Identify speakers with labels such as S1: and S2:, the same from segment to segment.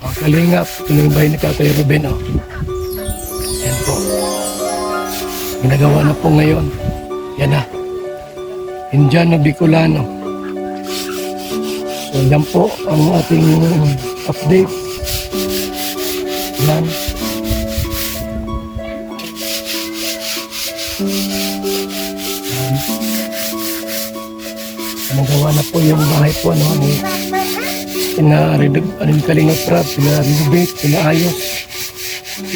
S1: Mga kalingap, ito na yung bahay ni Tatay Ruben, oh. Yan po. Ginagawa na po ngayon. Yan na. Indiano Bicolano. So yan po ang ating update. Yan. Nagawa na po yung bahay po, ano, Kalingap Rab, pina-renovate, pinaayos.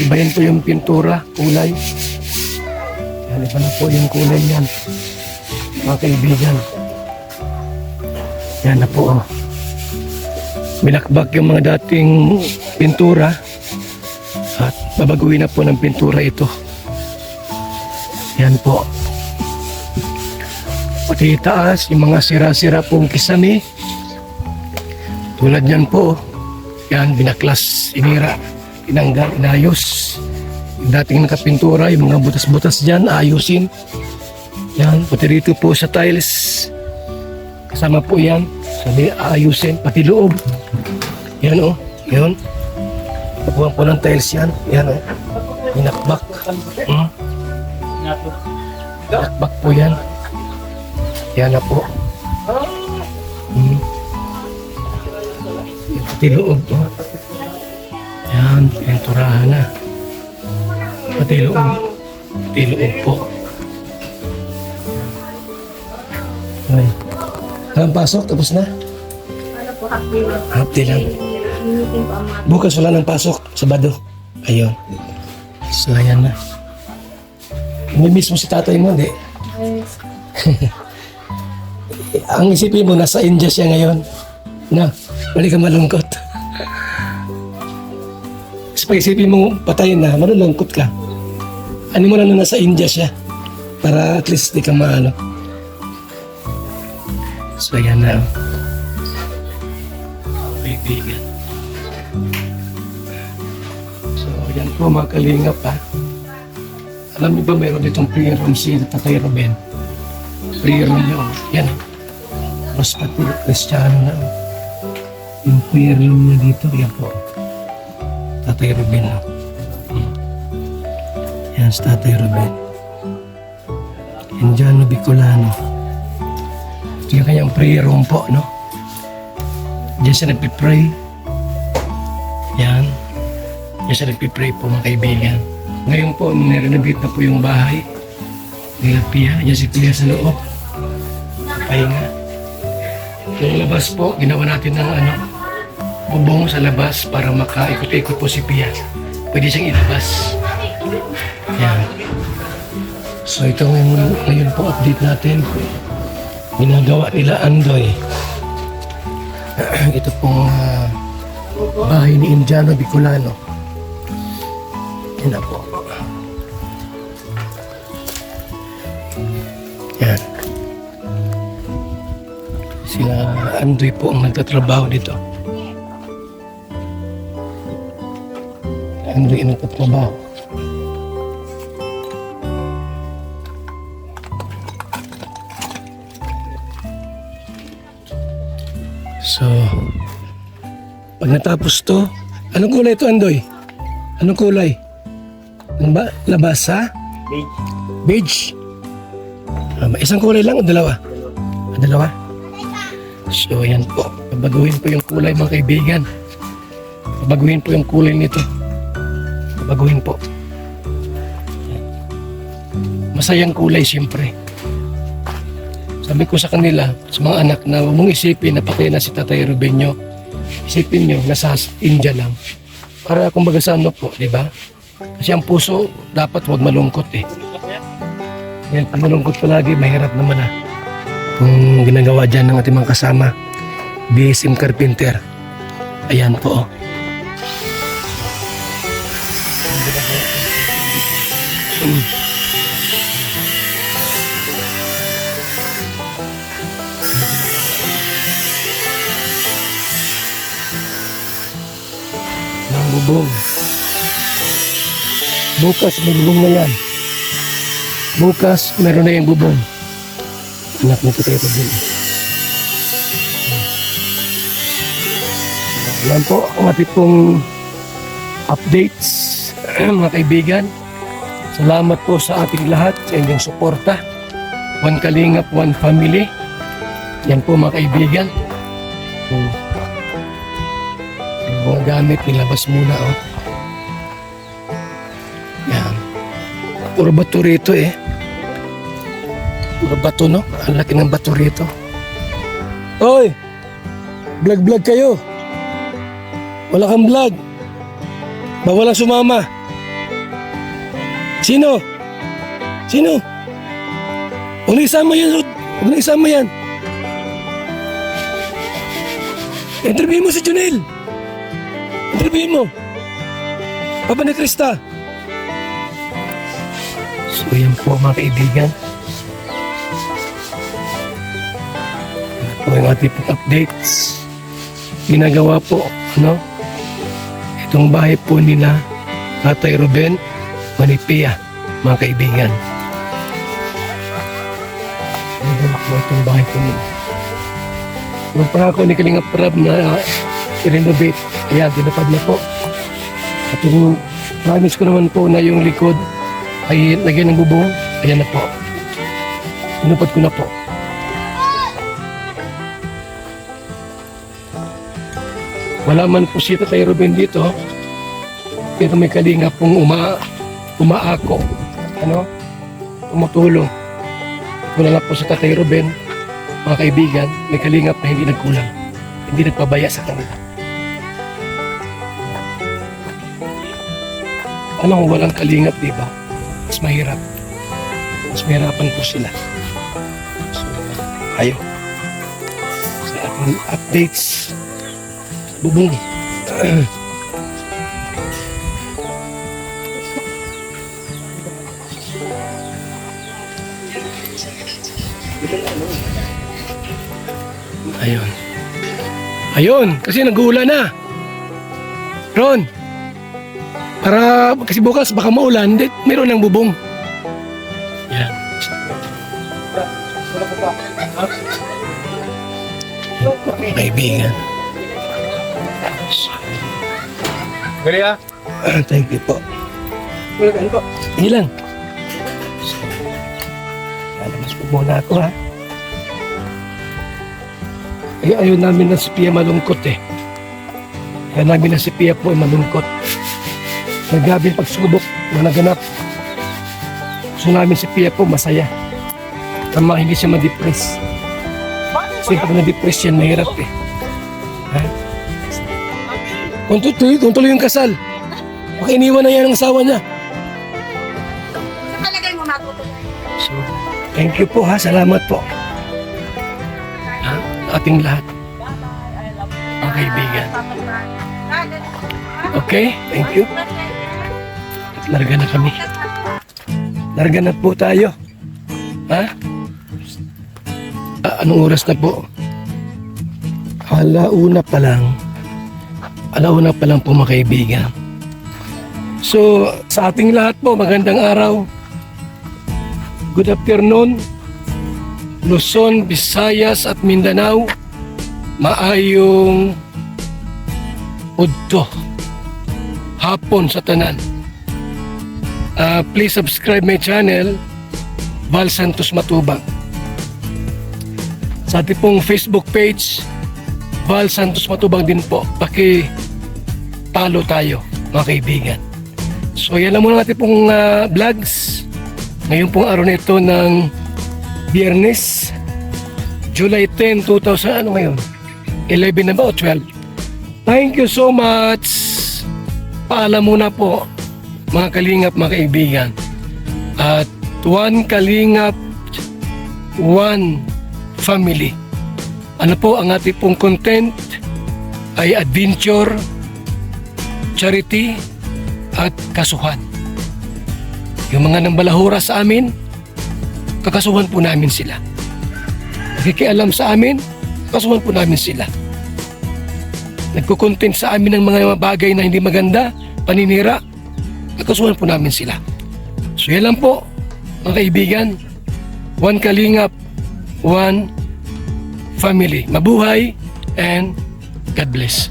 S1: Iba yan po yung pintura, kulay. Yan, iba na po yung kulay yan, mga kaibigan. Yan na po, oh. Binakbak yung mga dating pintura at babaguhin na po ng pintura ito. Yan po. Pati taas, yung mga sira-sira pong kisame. Tulad yan po. Yan, binaklas, inira, tinanggal, inayos. Yung dating nakapintura, yung mga butas-butas dyan, ayusin. Yan, pati rito po sa tiles. Kasama po yan. Sabi, ayusin, pati loob. Yan o, yun. Pagkuhan po ng tiles yan. Yan o, binakbak. Binakbak po yan. Yan na po. Pati loob. Oh. Yan, pinturahan na. Pati loob. Pati loob po. Ay. Ang pasok, tapos na?
S2: Ano po, half day lang.
S1: Half day lang.
S2: Meeting po ang mga...
S1: Bukas wala ng pasok, Sabado. Ayun. So, ayan na. Namiss mo si tatay mo, hindi? Ang isipin mo, nasa India siya ngayon. Na, balik ka malungkot. Kasi pag isipin mo, patayin na, malulungkot ka. Ano mo na nasa India siya? Para at least di ka maano. So, ayan na. Kaibigan. So, ayan po mga kalingap, ha. Alam niyo ba, mayroon ditong prayer room si Tatay Ruben. Prayer room niya, oh. Yan, mas pati Kristiyano na. Yung prayer room niya dito, yan po. Tatay Ruben. Yan si Tatay Ruben. Indiano Bicolano. Ito yung kanyang prayer room po, no? Diyan siya nagpipray. Yan. Diyan siya nagpipray po, mga kaibigan. Ngayon po, nirenovate na po yung bahay. Nila Pia. Diyan si Pia sa loob. Pahinga. Yung labas po, ginawa natin ng bubong sa labas para makaikot-ikot po si Pia. Pwede siyang ilabas. Yan. So ito ngayon po update natin. Ginagawa nila Andoy. Ito pong bahay ni Indiano Bicolano. Yan na po. Yan. Sila Andoy po ang nagtatrabaho dito. Andoy ang nagtatrabaho. So, pag natapos to, anong kulay ito, Andoy? Anong kulay? Ano ba? Labas, ha?
S3: Beige.
S1: Beige. Isang kulay lang o dalawa? Dalawa? So, ayan po. Babaguhin po yung kulay, mga kaibigan. Babaguhin po yung kulay nito. Babaguhin po. Masayang kulay, siyempre. Sabi ko sa kanila, sa mga anak, na huwag mong isipin na patay na si Tatay Ruben nyo. Isipin nyo, nasa India lang. Para kumbaga sa ano po, di ba? Kasi ang puso, dapat huwag malungkot eh. Yan, pag malungkot palagi, mahirap naman ah. Kung ginagawa dyan ng ating mga kasama, BSM Carpenter. Ayan po oh. Ng bubong. Bukas may bubong na yan. Bukas meron na yung bubong. Anak nito tayo pa din. Yan po ang ating pong updates, mga kaibigan. Salamat po sa ating lahat sa inyong suporta. One Kalingap, One Family. Yan po mga kaibigan. Yung mga gamit nilabas muna. Oh. Yan. Puro bato rito eh. Puro bato, no? Ang laki ng bato rito. Hoy! Vlog-vlog kayo. Wala kang vlog. Bawal ang sumama. Sino? Sino? Huwag na isama yan, Rod. Huwag na isama yan. Interview mo si Junel. Interview mo. Papa ni Krista. So yan po mga kaibigan. Yan po yung ating updates. Ginagawa po, itong bahay po nila Tatay Ruben Manipia, mga kaibigan. Ginagawa po itong bahay po nila. Nung pangako ni Kalingap Rab na i-renovate, kaya dinapad na po. At yung promise ko naman po na yung likod ay lagyan ng bubong, ayan na po. Dinapad ko na po. Wala man po si Tatay Ruben dito, pero may Kalingap pong umaako, tumutulong. Wala lang po sa Tatay Ruben, mga kaibigan, may Kalingap na hindi nagkulang, hindi nagpabaya sa kanila. Kung walang Kalingap, diba? Mas mahirap. Mas mahirapan po sila. So, ayo. Sa ating updates, bubong. Ayun. Ayun, kasi nag-uulan na. Ron, kasi bukas baka maulan, meron ng bubong. Yan. Kaibigan.
S3: Gaya.
S1: Thank you po.
S3: Welcome po.
S1: Ilang. Lalabas po muna ako ha. Ayaw namin na si Pia malungkot eh. Ayaw namin na si Pia po ay malungkot. Nagabing pagsubok na naganap. Gusto namin si Pia po masaya. Tama, hindi siya ma-depress. Kasi pag na-depress yan, mahirap eh. Ha? Kung tuloy yung kasal, baka iniwan na yan ang asawa niya.
S2: Talagay mo matutuloy.
S1: So, thank you po ha. Salamat po. Ha? Ating lahat. Mga kaibigan. Okay? Thank you. Larga na kami. Larga na po tayo. Ha? Anong oras na po? Alauna pa lang. Alauna pa lang po mga kaibigan. So, sa ating lahat po, magandang araw. Good afternoon. Luzon, Visayas at Mindanao. Maayong udto. Hapon sa tanan. Please subscribe my channel, Val Santos Matubang. Sa ating pong Facebook page, Val Santos Matubang din po. Paki-follow tayo, mga kaibigan. So yan lang muna natin pong vlogs. Ngayon pong araw na ito ng Biyernes, July 10, 2000, ano ngayon? 11 na ba o 12? Thank you so much. Paalam muna po, mga Kalingap, mga kaibigan. At One Kalingap, One Family. Ano po ang ating pong content ay adventure, charity, at kasuhan. Yung mga nambalahura sa amin, kakasuhan po namin sila. Nakikialam sa amin, kakasuhan po namin sila. Nagkukontent sa amin ng mga bagay na hindi maganda, paninira, kakasuhan po namin sila. So yan lang po, mga kaibigan. One Kalingap, One Family. Mabuhay and God bless.